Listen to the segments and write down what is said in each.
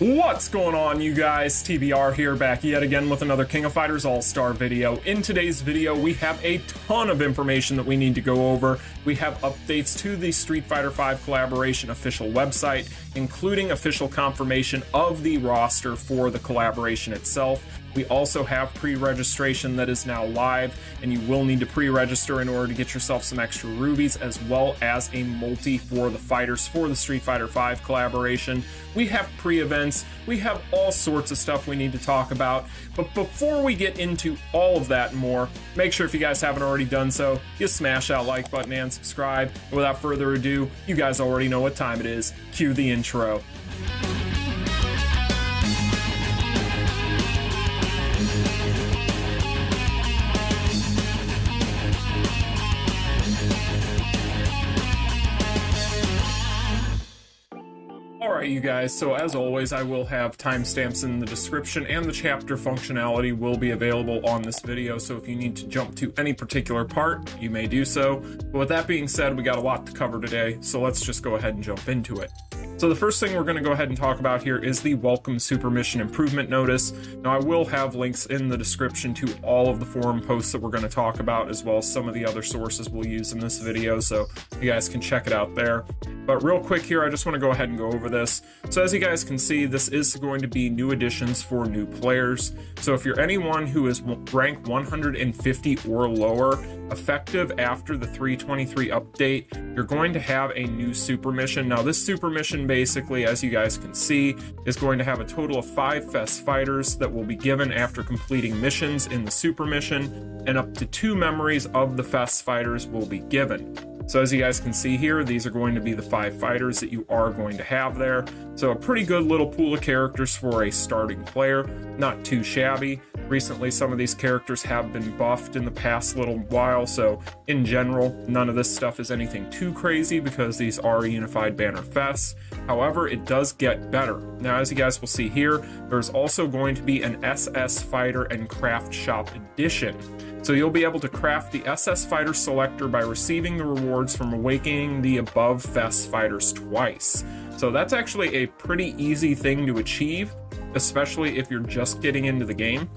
What's going on, you guys? TBR here, back yet again with another King of Fighters Allstar video. In today's video, we have a ton of information that we need to go over. We have updates to the Street Fighter V collaboration official website, including official confirmation of the roster for the collaboration itself. We also have pre-registration that is now live, and you will need to pre-register in order to get yourself some extra rubies, as well as a multi for the fighters for the Street Fighter V collaboration. We have pre-events, we have all sorts of stuff we need to talk about. But before we get into all of that and more, make sure if you guys haven't already done so, you smash that like button and subscribe. And without further ado, you guys already know what time it is. Cue the intro. Alright, you guys, so as always, I will have timestamps in the description, and the chapter functionality will be available on this video, so if you need to jump to any particular part, you may do so. But with that being said, we got a lot to cover today, so let's just go ahead and jump into it. So the first thing we're going to go ahead and talk about here is the Welcome Super Mission Improvement Notice. Now, I will have links in the description to all of the forum posts that we're going to talk about, as well as some of the other sources we'll use in this video, so you guys can check it out there. But real quick here, I just want to go ahead and go over this. So as you guys can see, this is going to be new additions for new players. So if you're anyone who is rank 150 or lower, effective after the 323 update, you're going to have a new super mission. Now, this super mission, basically, as you guys can see, is going to have a total of 5 FES fighters that will be given after completing missions in the super mission, and up to 2 memories of the FES fighters will be given. So as you guys can see here, these are going to be the 5 fighters that you are going to have there. So a pretty good little pool of characters for a starting player, not too shabby. Recently, some of these characters have been buffed in the past little while, so in general, none of this stuff is anything too crazy because these are Unified Banner FES. However, it does get better. Now, as you guys will see here, there's also going to be an SS Fighter and Craft Shop edition. So you'll be able to craft the SS Fighter selector by receiving the rewards from awakening the above FES fighters twice. So that's actually a pretty easy thing to achieve, especially if you're just getting into the game.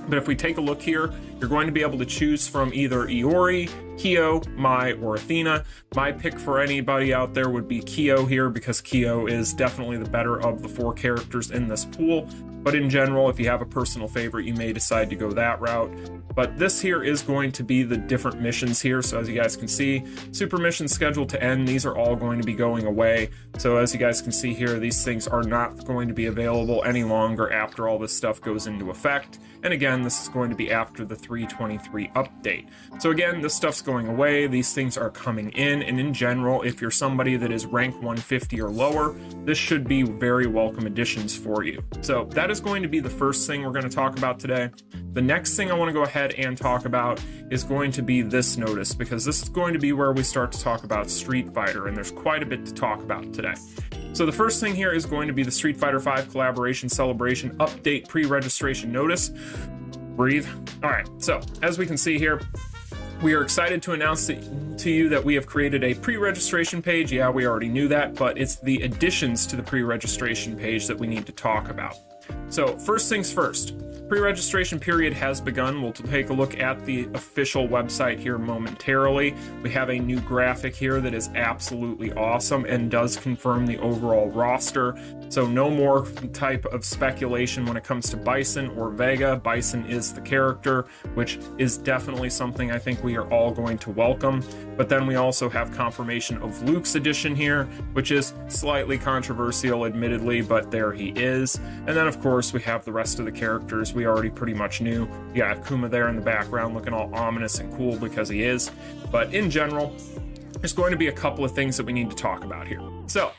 But if we take a look here, you're going to be able to choose from either Iori, Kyo, Mai, or Athena. My pick for anybody out there would be Kyo here, because Kyo is definitely the better of the 4 characters in this pool. But in general, if you have a personal favorite, you may decide to go that route. But this here is going to be the different missions here. So as you guys can see, super missions scheduled to end. These are all going to be going away. So as you guys can see here, these things are not going to be available any longer after all this stuff goes into effect. And again, this is going to be after the 323 update. So again, this stuff's going away. These things are coming in. And in general, if you're somebody that is rank 150 or lower, this should be very welcome additions for you. So that is going to be the first thing we're going to talk about today. The next thing I want to go ahead and talk about is going to be this notice, because this is going to be where we start to talk about Street Fighter, and there's quite a bit to talk about today. So the first thing here is going to be the Street Fighter V Collaboration Celebration Update Pre-Registration Notice. Breathe. All right, so as we can see here, we are excited to announce to you that we have created a pre-registration page. Yeah, we already knew that, but it's the additions to the pre-registration page that we need to talk about. So first things first, pre-registration period has begun. We'll take a look at the official website here momentarily. We have a new graphic here that is absolutely awesome and does confirm the overall roster. So no more type of speculation when it comes to Bison or Vega. Bison is the character, which is definitely something I think we are all going to welcome. But then we also have confirmation of Luke's edition here, which is slightly controversial, admittedly, but there he is. And then, of course, we have the rest of the characters we already pretty much knew. You got Kuma there in the background looking all ominous and cool because he is. But in general, there's going to be a couple of things that we need to talk about here. So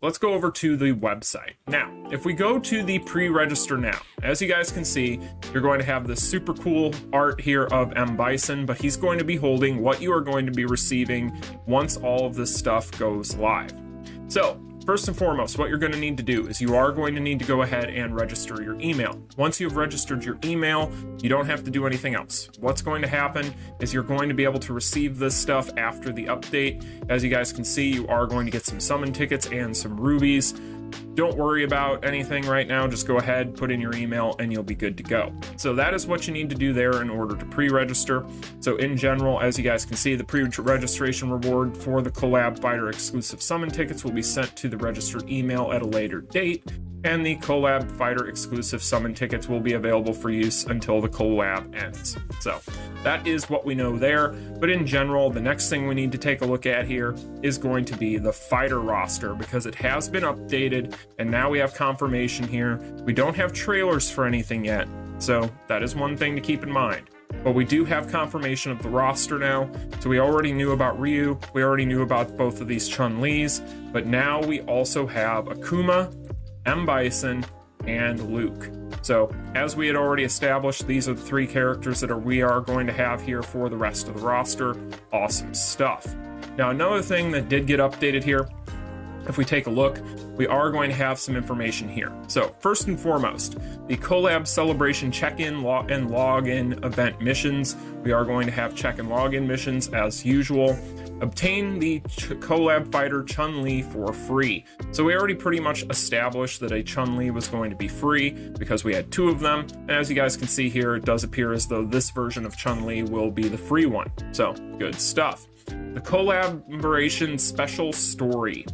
let's go over to the website. Now, if we go to the pre-register now, as you guys can see, you're going to have this super cool art here of M. Bison, but he's going to be holding what you are going to be receiving once all of this stuff goes live. So First and foremost, what you're going to need to do is you are going to need to go ahead and register your email. Once you've registered your email, you don't have to do anything else. What's going to happen is you're going to be able to receive this stuff after the update. As you guys can see, you are going to get some summon tickets and some rubies. don't worry about anything right now. Just go ahead, put in your email, and you'll be good to go. So that is what you need to do there in order to pre-register. So in general, as you guys can see, the pre-registration reward for the Collab Fighter exclusive summon tickets will be sent to the registered email at a later date, and the Collab Fighter exclusive summon tickets will be available for use until the collab ends. So that is what we know there. But in general, the next thing we need to take a look at here is going to be the fighter roster, because it has been updated and now we have confirmation here. We don't have trailers for anything yet, so that is one thing to keep in mind. But we do have confirmation of the roster now. So we already knew about Ryu, we already knew about both of these Chun-Li's, but now we also have Akuma, M. Bison, and Luke. So as we had already established, these are the three characters that we are going to have here for the rest of the roster. Awesome stuff. Now, another thing that did get updated here, if we take a look, we are going to have some information here. So first and foremost, the Collab Celebration check-in and log-in event missions. We are going to have check and log-in missions as usual. Obtain the Collab Fighter Chun-Li for free. So we already pretty much established that a Chun-Li was going to be free because we had two of them. And as you guys can see here, it does appear as though this version of Chun-Li will be the free one. So good stuff. The collaboration special story.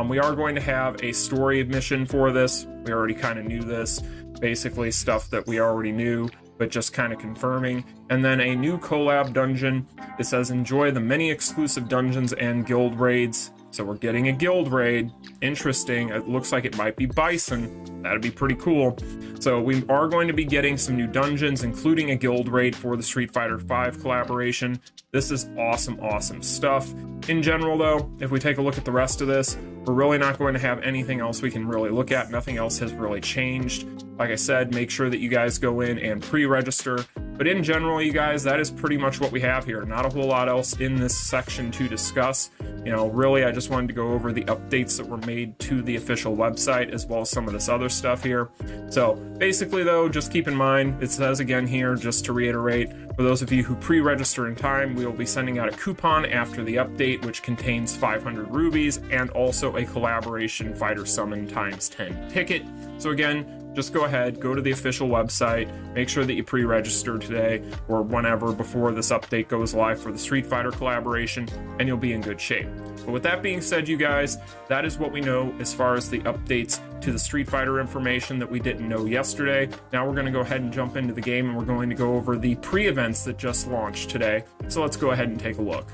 We are going to have a story mission for this. We already kind of knew this. Basically stuff that we already knew, but just kind of confirming. And then a new collab dungeon. It says enjoy the many exclusive dungeons and guild raids. So we're getting a guild raid. Interesting. It looks like it might be Bison. That'd be pretty cool. So we are going to be getting some new dungeons, including a guild raid for the Street Fighter V collaboration. This is awesome, awesome stuff. In general though, if we take a look at the rest of this, we're really not going to have anything else we can really look at. Nothing else has really changed. Like I said, make sure that you guys go in and pre-register. But in general, you guys, that is pretty much what we have here. Not a whole lot else in this section to discuss. You know, really, I just wanted to go over the updates that were made to the official website, as well as some of this other stuff here. So basically though, just keep in mind, it says again here, just to reiterate, for those of you who pre-register in time, we will be sending out a coupon after the update, which contains 500 rubies and also a collaboration fighter summon ×10 ticket. So again, just go ahead, go to the official website, make sure that you pre-register today or whenever before this update goes live for the Street Fighter collaboration, and you'll be in good shape. But with that being said, you guys, that is what we know as far as the updates to the Street Fighter information that we didn't know yesterday. Now we're going to go ahead and jump into the game, and we're going to go over the pre-events that just launched today. So let's go ahead and take a look.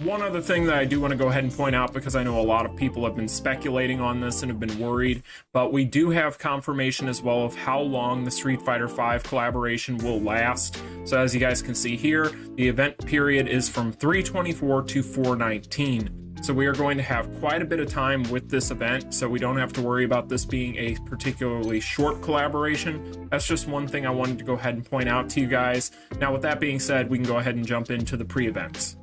One other thing that I do want to go ahead and point out, because I know a lot of people have been speculating on this and have been worried, but we do have confirmation as well of how long the Street Fighter V collaboration will last. So as you guys can see here, the event period is from 3/24 to 4/19. So we are going to have quite a bit of time with this event, so we don't have to worry about this being a particularly short collaboration. That's just one thing I wanted to go ahead and point out to you guys. Now with that being said, we can go ahead and jump into the pre-events.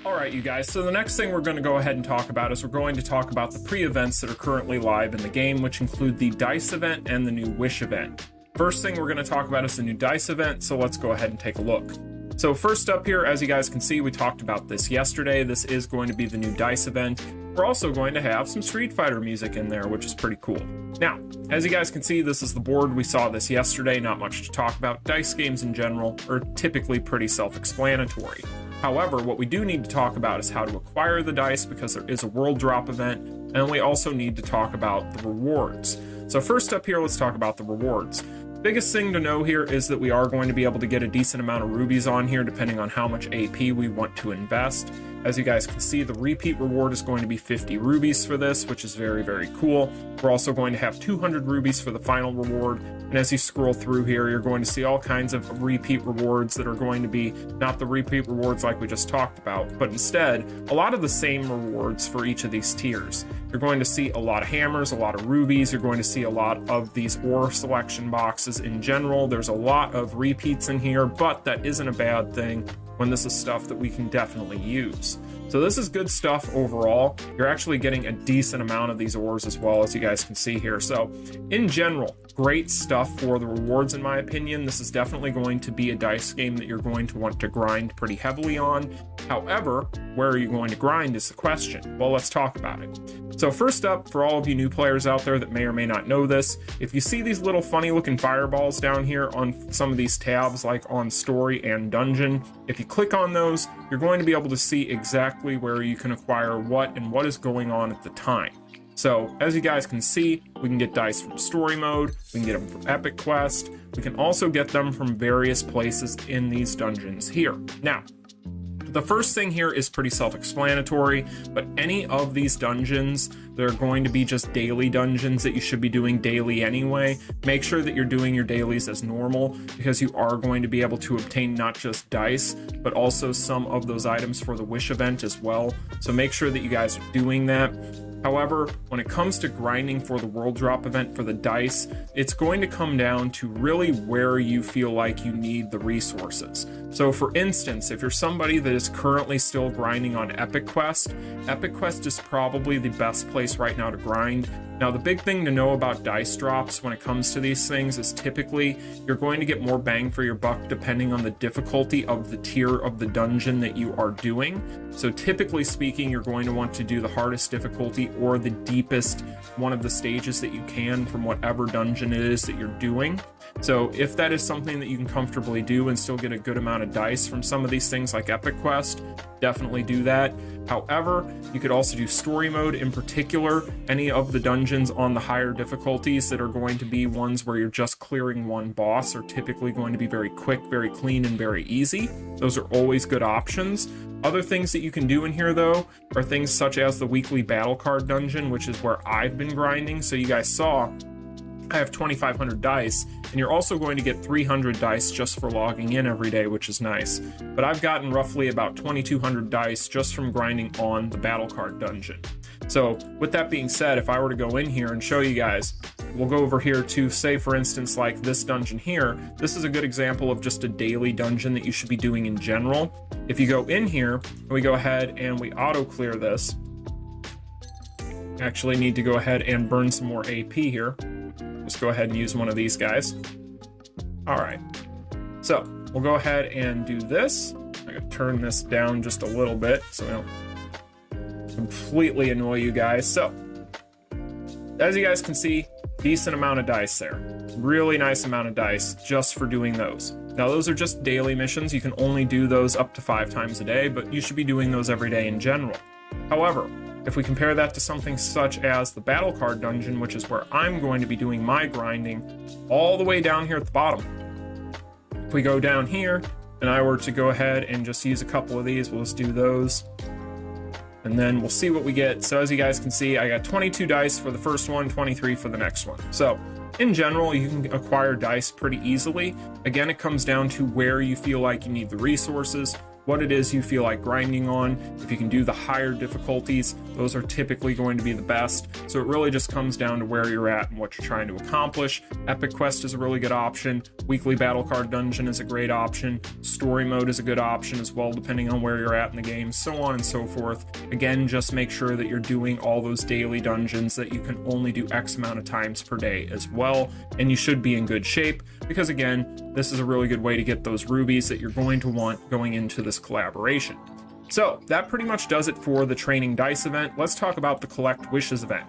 Alright you guys, so the next thing we're going to go ahead and talk about is we're going to talk about the pre-events that are currently live in the game, which include the DICE event and the new Wish event. First thing we're going to talk about is the new DICE event, so let's go ahead and take a look. So first up here, as you guys can see, we talked about this yesterday. This is going to be the new DICE event. We're also going to have some Street Fighter music in there, which is pretty cool. Now, as you guys can see, this is the board. We saw this yesterday, not much to talk about. DICE games in general are typically pretty self-explanatory. However, what we do need to talk about is how to acquire the dice, because there is a world drop event, and we also need to talk about the rewards. So first up here, let's talk about the rewards. Biggest thing to know here is that we are going to be able to get a decent amount of rubies on here depending on how much AP we want to invest. As you guys can see, the repeat reward is going to be 50 rubies for this, which is very, very cool. We're also going to have 200 rubies for the final reward. And as you scroll through here, you're going to see all kinds of repeat rewards that are going to be not the repeat rewards like we just talked about, but instead a lot of the same rewards for each of these tiers. You're going to see a lot of hammers, a lot of rubies. You're going to see a lot of these ore selection boxes in general. There's a lot of repeats in here, but that isn't a bad thing when this is stuff that we can definitely use. So this is good stuff overall. You're actually getting a decent amount of these ores as well, as you guys can see here. So in general, great stuff for the rewards in my opinion. This is definitely going to be a dice game that you're going to want to grind pretty heavily on. However, where are you going to grind is the question. Well, let's talk about it. So first up, for all of you new players out there that may or may not know this, if you see these little funny looking fireballs down here on some of these tabs, like on story and dungeon, if you click on those, you're going to be able to see exactly where you can acquire what and what is going on at the time. So as you guys can see, we can get dice from story mode, we can get them from epic quest, we can also get them from various places in these dungeons here. Now, the first thing here is pretty self-explanatory, but any of these dungeons, they're going to be just daily dungeons that you should be doing daily anyway. Make sure that you're doing your dailies as normal, because you are going to be able to obtain not just dice, but also some of those items for the wish event as well. So make sure that you guys are doing that. However, when it comes to grinding for the world drop event for the dice, it's going to come down to really where you feel like you need the resources. So for instance, if you're somebody that is currently still grinding on Epic Quest is probably the best place right now to grind. Now, the big thing to know about dice drops when it comes to these things is typically you're going to get more bang for your buck depending on the difficulty of the tier of the dungeon that you are doing. So typically speaking, you're going to want to do the hardest difficulty or the deepest one of the stages that you can from whatever dungeon it is that you're doing. So if that is something that you can comfortably do and still get a good amount of dice from some of these things like Epic Quest, definitely do that. However, you could also do story mode, in particular, any of the dungeons on the higher difficulties that are going to be ones where you're just clearing one boss are typically going to be very quick, very clean, and very easy. Those are always good options. Other things that you can do in here, though, are things such as the weekly battle card dungeon, which is where I've been grinding. So you guys saw I have 2,500 dice, and you're also going to get 300 dice just for logging in every day, which is nice. But I've gotten roughly about 2,200 dice just from grinding on the battle card dungeon. So with that being said, if I were to go in here and show you guys, we'll go over here to, say, for instance, like this dungeon here. This is a good example of just a daily dungeon that you should be doing in general. If you go in here and we go ahead and we auto clear this, actually need to go ahead and burn some more AP here. Just go ahead and use one of these guys. All right, so we'll go ahead and do this. I gotta turn this down just a little bit so I don't completely annoy you guys. So as you guys can see, decent amount of dice there. Really nice amount of dice just for doing those. Now those are just daily missions. You can only do those up to 5 times a day, but you should be doing those every day in general. However, if we compare that to something such as the battle card dungeon, which is where I'm going to be doing my grinding, all the way down here at the bottom. If we go down here and I were to go ahead and just use a couple of these, we'll just do those. And then we'll see what we get. So as you guys can see, I got 22 dice for the first one, 23 for the next one. So in general, you can acquire dice pretty easily. Again, it comes down to where you feel like you need the resources, what it is you feel like grinding on. If you can do the higher difficulties, those are typically going to be the best. So it really just comes down to where you're at and what you're trying to accomplish. Epic Quest is a really good option. Weekly Battle Card Dungeon is a great option. Story mode is a good option as well, depending on where you're at in the game, so on and so forth. Again, just make sure that you're doing all those daily dungeons that you can only do X amount of times per day as well. And you should be in good shape because, again, this is a really good way to get those rubies that you're going to want going into this collaboration. So that pretty much does it for the training dice event. Let's talk about the collect wishes event.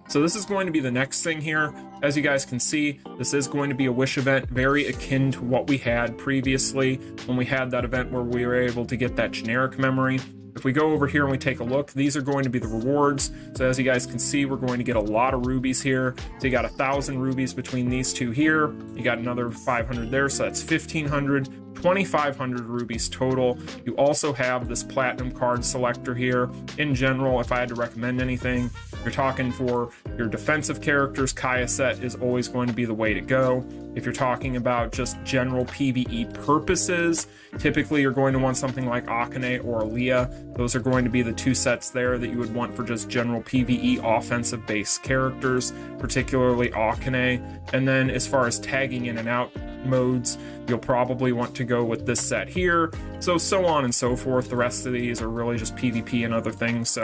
So this is going to be the next thing here. As you guys can see, this is going to be a wish event very akin to what we had previously when we had that event where we were able to get that generic memory. If we go over here and we take a look, these are going to be the rewards. So as you guys can see, we're going to get a lot of rubies here. So you got 1,000 rubies between these two here. You got another 500 there, so that's 1,500. 2,500 rubies total. You also have this platinum card selector here. In general, if I had to recommend anything, you're talking for your defensive characters, Kaya set is always going to be the way to go. If you're talking about just general PvE purposes, typically you're going to want something like Akane or Aaliyah. Those are going to be the two sets there that you would want for just general PvE offensive based characters, particularly Akane. And then as far as tagging in and out modes, you'll probably want to go with this set here, so on and so forth. The rest of these are really just PvP and other things,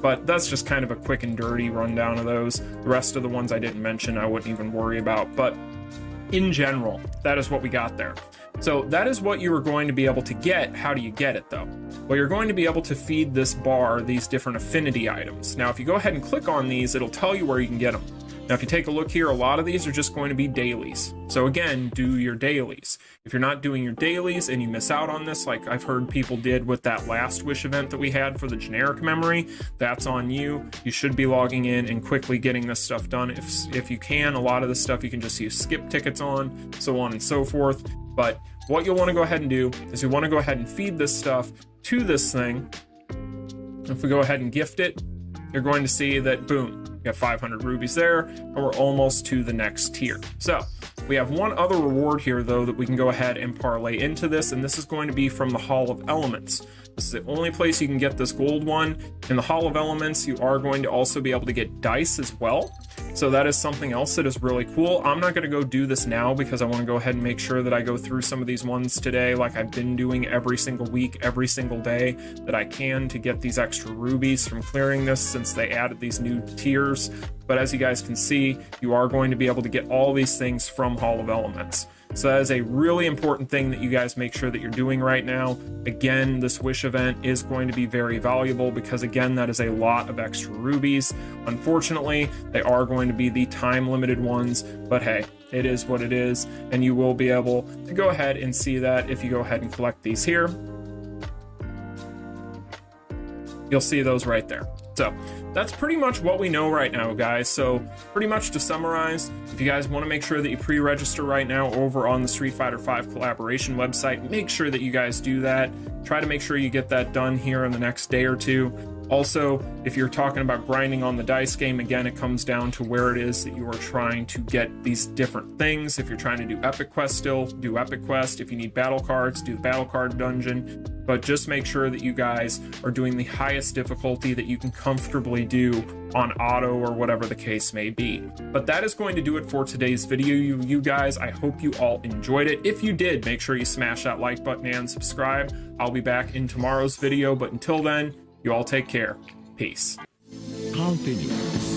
but that's just kind of a quick and dirty rundown of those. The rest of the ones I didn't mention I wouldn't even worry about, but in general, that is what we got there. So that is what you are going to be able to get. How do you get it though? Well, you're going to be able to feed this bar these different affinity items. Now, if you go ahead and click on these, it'll tell you where you can get them. Now, if you take a look here, a lot of these are just going to be dailies. So again, do your dailies. If you're not doing your dailies and you miss out on this, like I've heard people did with that last wish event that we had for the generic memory, that's on you. You should be logging in and quickly getting this stuff done. If you can, a lot of this stuff you can just use skip tickets on, so on and so forth. But what you'll want to go ahead and do is you want to go ahead and feed this stuff to this thing. If we go ahead and gift it, you're going to see that, boom, we got 500 rubies there, and we're almost to the next tier. So we have one other reward here, though, that we can go ahead and parlay into this, and this is going to be from the Hall of Elements. This is the only place you can get this gold one. In the Hall of Elements, you are going to also be able to get dice as well. So that is something else that is really cool. I'm not going to go do this now because I want to go ahead and make sure that I go through some of these ones today, like I've been doing every single week, every single day that I can, to get these extra rubies from clearing this, since they added these new tiers. But as you guys can see, you are going to be able to get all these things from Hall of Elements. So that is a really important thing that you guys make sure that you're doing right now. Again, this wish event is going to be very valuable because, again, that is a lot of extra rubies. Unfortunately, they are going to be the time limited ones, but hey, it is what it is, and you will be able to go ahead and see that if you go ahead and collect these here. You'll see those right there. So that's pretty much what we know right now, guys. So pretty much to summarize, if you guys want to make sure that you pre-register right now over on the Street Fighter V collaboration website, make sure that you guys do that. Try to make sure you get that done here in the next day or two. Also, if you're talking about grinding on the dice game, again, it comes down to where it is that you are trying to get these different things. If you're trying to do Epic Quest still, do Epic Quest. If you need battle cards, do the battle card dungeon. But just make sure that you guys are doing the highest difficulty that you can comfortably do on auto or whatever the case may be. But that is going to do it for today's video, you guys. I hope you all enjoyed it. If you did, make sure you smash that like button and subscribe. I'll be back in tomorrow's video, but until then, you all take care. Peace. Continue.